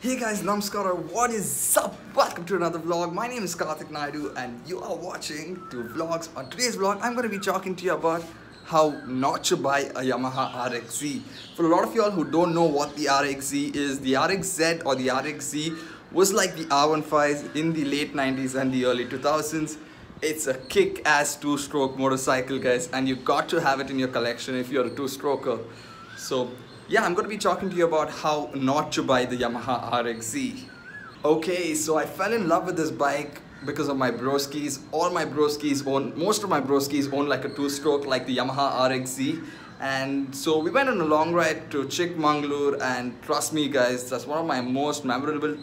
Hey guys, Namaskara, what is up? Welcome to another vlog. My name is Karthik Naidu and you are watching two vlogs. On today's vlog, I'm going to be talking to you about how not to buy a Yamaha RXZ. For a lot of y'all who don't know what the RXZ is, the RXZ or the RXZ was like the R15s in the late 90s and the early 2000s. It's a kick-ass two-stroke motorcycle, guys, and you got to have it in your collection if you're a two-stroker. So yeah, I'm going to be talking to you about how not to buy the Yamaha RXZ. Okay, so I fell in love with this bike because of my broskies. Most of my broskies own like a two-stroke like the Yamaha RXZ. And so we went on a long ride to Chikmagalur, and trust me guys, that's one of my most memorable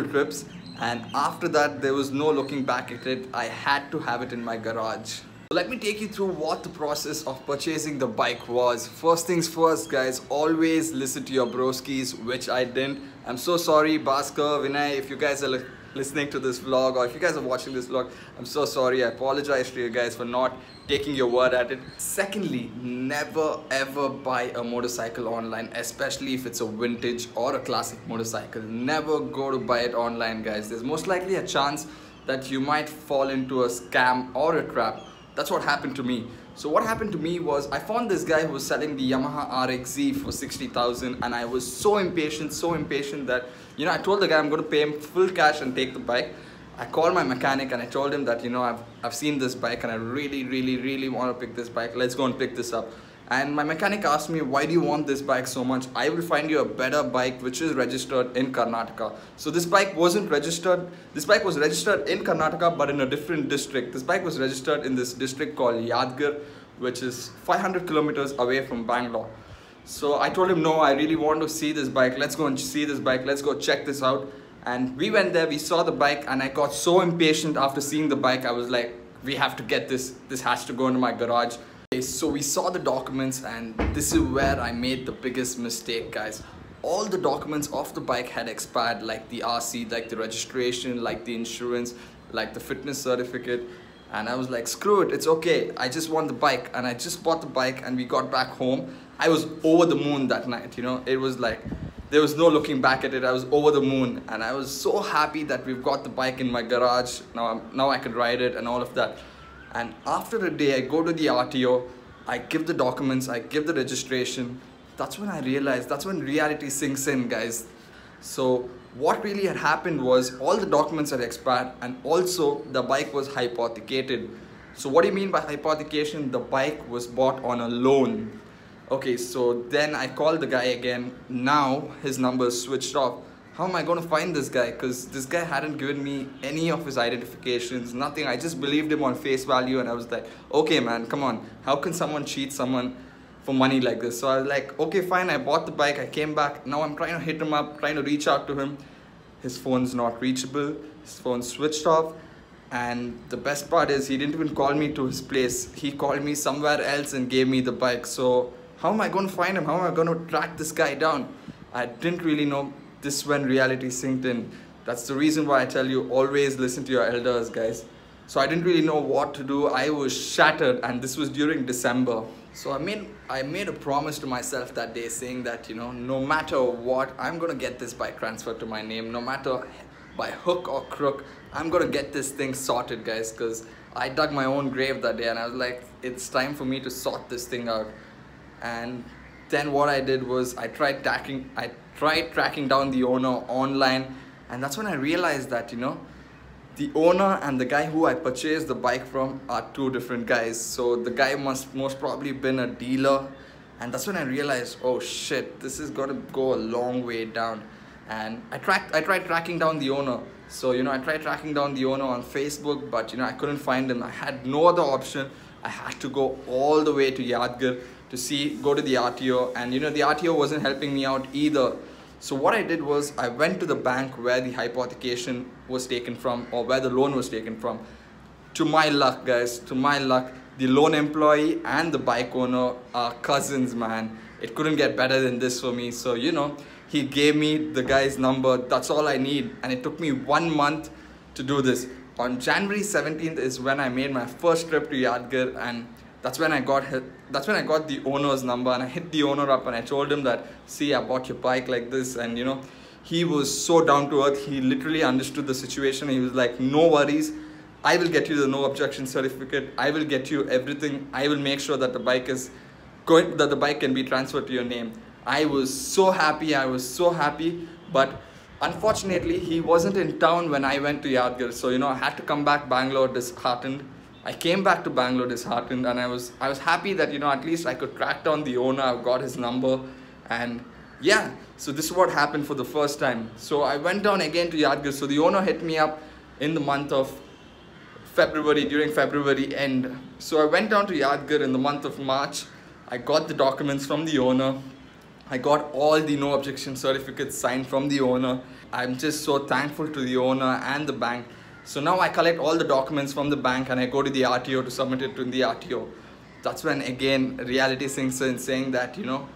trips. And after that, there was no looking back at it. I had to have it in my garage. Let me take you through what the process of purchasing the bike was. First things first, guys, always listen to your broskies, which I didn't. I'm so sorry, Bhaskar, Vinay, if you guys are listening to this vlog or if you guys are watching this vlog, I'm so sorry. I apologize to you guys for not taking your word at it. Secondly, never ever buy a motorcycle online, especially if it's a vintage or a classic motorcycle. Never go to buy it online, guys. There's most likely a chance that you might fall into a scam or a trap. That's what happened to me. So what happened to me was I found this guy who was selling the Yamaha RXZ for 60,000, and I was so impatient that, you know, I told the guy I'm going to pay him full cash and take the bike. I called my mechanic and I told him that, you know, I've seen this bike and I really want to pick this bike. Let's go and pick this up. And my mechanic asked me, why do you want this bike so much? I will find you a better bike which is registered in Karnataka. So this bike wasn't registered. This bike was registered in Karnataka but in a different district. This bike was registered in this district called Yadgir, which is 500 kilometers away from Bangalore. So I told him, no, I really want to see this bike. Let's go and see this bike. Let's go check this out. And we went there, we saw the bike, and I got so impatient after seeing the bike. I was like, we have to get this. This has to go into my garage. So we saw the documents, and this is where I made the biggest mistake, guys. All the documents of the bike had expired, like the RC, like the registration, like the insurance, like the fitness certificate. And I was like, screw it, it's okay. I just want the bike. And I just bought the bike and we got back home. I was over the moon that night, you know. It was like, there was no looking back at it. I was over the moon. And I was so happy that we've got the bike in my garage. Now I could ride it and all of that. And after a day, I go to the RTO, I give the documents, I give the registration. That's when I realized, that's when reality sinks in, guys. So what really had happened was all the documents had expired, and also the bike was hypothecated. So what do you mean by hypothecation? The bike was bought on a loan. Okay, so then I called the guy again. Now his number is switched off. How am I going to find this guy? Because this guy hadn't given me any of his identifications, nothing. I just believed him on face value, and I was like, okay man, come on. How can someone cheat someone for money like this? So I was like, okay fine, I bought the bike, I came back. Now I'm trying to hit him up, trying to reach out to him. His phone's not reachable, his phone's switched off. And the best part is he didn't even call me to his place. He called me somewhere else and gave me the bike. So how am I going to find him? How am I going to track this guy down? I didn't really know. This is when reality sinked in. That's the reason why I tell you, always listen to your elders, guys. So I didn't really know what to do. I was shattered, and this was during December. So I made a promise to myself that day, saying that, you know, no matter what, I'm gonna get this bike transferred to my name. No matter by hook or crook, I'm gonna get this thing sorted, guys, because I dug my own grave that day, and I was like, it's time for me to sort this thing out. And then what I did was I tried tracking down the owner online, and that's when I realized that, you know, the owner and the guy who I purchased the bike from are two different guys. So the guy must most probably been a dealer, and that's when I realized, oh shit, this is gonna go a long way down. And I tried tracking down the owner. So, you know, I tried tracking down the owner on Facebook, but, you know, I couldn't find him. I had no other option. I had to go all the way to Yadgir to go to the RTO, and, you know, the RTO wasn't helping me out either. So what I did was I went to the bank where the hypothecation was taken from, or where the loan was taken from. To my luck, guys, to my luck, the loan employee and the bike owner are cousins, man. It couldn't get better than this for me. So, you know, he gave me the guy's number. That's all I need. And it took me 1 month to do this. On January 17th is when I made my first trip to Yadgir, and that's when I got that's when I got the owner's number, and I hit the owner up and I told him that, see, I bought your bike like this. And you know, he was so down to earth. He literally understood the situation. He was like, no worries, I will get you the no objection certificate. I will get you everything. I will make sure that the bike can be transferred to your name. I was so happy. I was so happy. But unfortunately, he wasn't in town when I went to Yadgir. So you know, I had to come back Bangalore disheartened. I came back to Bangalore disheartened, and I was happy that, you know, at least I could track down the owner. I got his number, and yeah, so this is what happened for the first time. So I went down again to Yadgir. So the owner hit me up in the month of February, during February end. So I went down to Yadgir in the month of March. I got the documents from the owner. I got all the no objection certificates signed from the owner. I'm just so thankful to the owner and the bank. So now I collect all the documents from the bank and I go to the RTO to submit it to the RTO. That's when again reality sinks in, saying that, you know,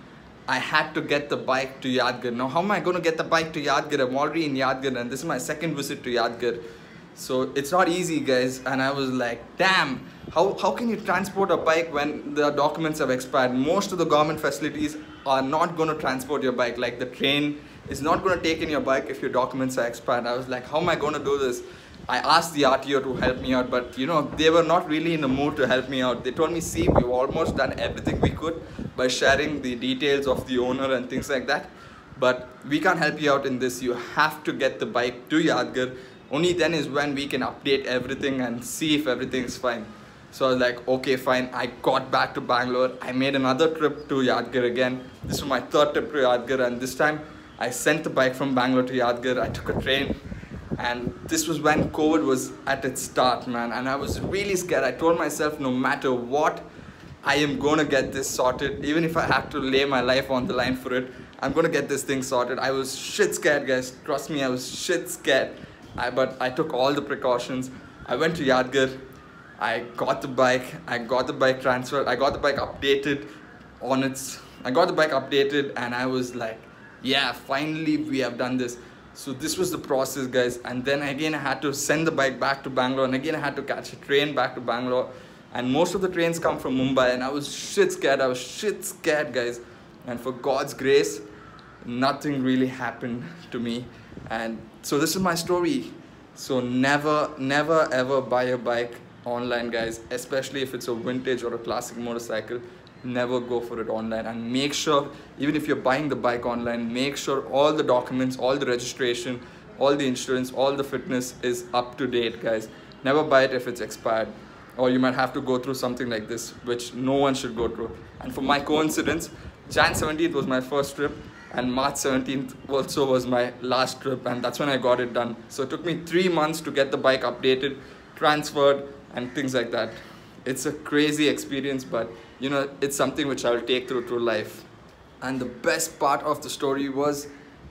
I had to get the bike to Yadgir. Now how am I going to get the bike to Yadgir? I'm already in Yadgir and this is my second visit to Yadgir. So it's not easy, guys. And I was like, damn, how can you transport a bike when the documents have expired? Most of the government facilities are not going to transport your bike. Like the train is not going to take in your bike if your documents are expired. I was like, how am I going to do this? I asked the RTO to help me out, but you know, they were not really in the mood to help me out. They told me, see, we've almost done everything we could by sharing the details of the owner and things like that. But we can't help you out in this. You have to get the bike to Yadgir. Only then is when we can update everything and see if everything's fine. So I was like, okay, fine. I got back to Bangalore. I made another trip to Yadgir again. This was my third trip to Yadgir, and this time I sent the bike from Bangalore to Yadgir. I took a train. And this was when COVID was at its start, man, and I was really scared. I told myself, no matter what, I am going to get this sorted. Even if I have to lay my life on the line for it, I'm going to get this thing sorted. I was shit scared, guys. Trust me, I was shit scared. But I took all the precautions. I went to Yadgir. I got the bike. I got the bike transferred. I got the bike updated on its... I got the bike updated and I was like, yeah, finally we have done this. So this was the process, guys, and then again I had to send the bike back to Bangalore, and again I had to catch a train back to Bangalore, and most of the trains come from Mumbai, and I was shit scared. I was shit scared, guys, and for God's grace, nothing really happened to me. And so this is my story. So never ever buy a bike online, guys, especially if it's a vintage or a classic motorcycle. Never go for it online, and make sure, even if you're buying the bike online, make sure all the documents, all the registration, all the insurance, all the fitness is up to date, guys. Never buy it if it's expired, or you might have to go through something like this, which no one should go through. And for my coincidence, Jan 17th was my first trip, and March 17th also was my last trip, and that's when I got it done. So it took me 3 months to get the bike updated, transferred, and things like that. It's a crazy experience, but you know, it's something which I'll take through life. And the best part of the story was,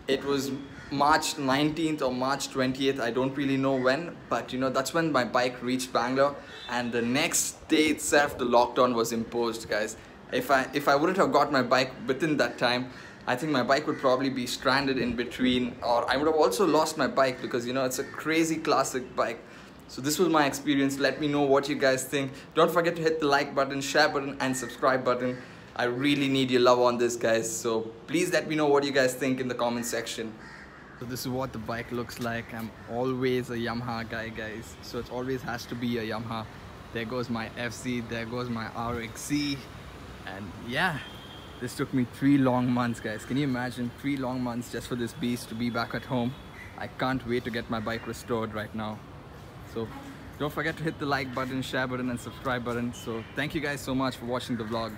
it was March 19th or March 20th, I don't really know when, but you know, that's when my bike reached Bangalore, and the next day itself the lockdown was imposed, guys. If I wouldn't have got my bike within that time, I think my bike would probably be stranded in between, or I would have also lost my bike, because you know, it's a crazy classic bike. So this was my experience. Let me know what you guys think. Don't forget to hit the like button, share button, and subscribe button. I really need your love on this, guys. So please let me know what you guys think in the comment section. So this is what the bike looks like. I'm always a Yamaha guy, guys. So it always has to be a Yamaha. There goes my FC, there goes my RXC. And yeah, this took me 3 long months, guys. Can you imagine 3 long months just for this beast to be back at home? I can't wait to get my bike restored right now. So don't forget to hit the like button, share button, and subscribe button. So thank you guys so much for watching the vlog.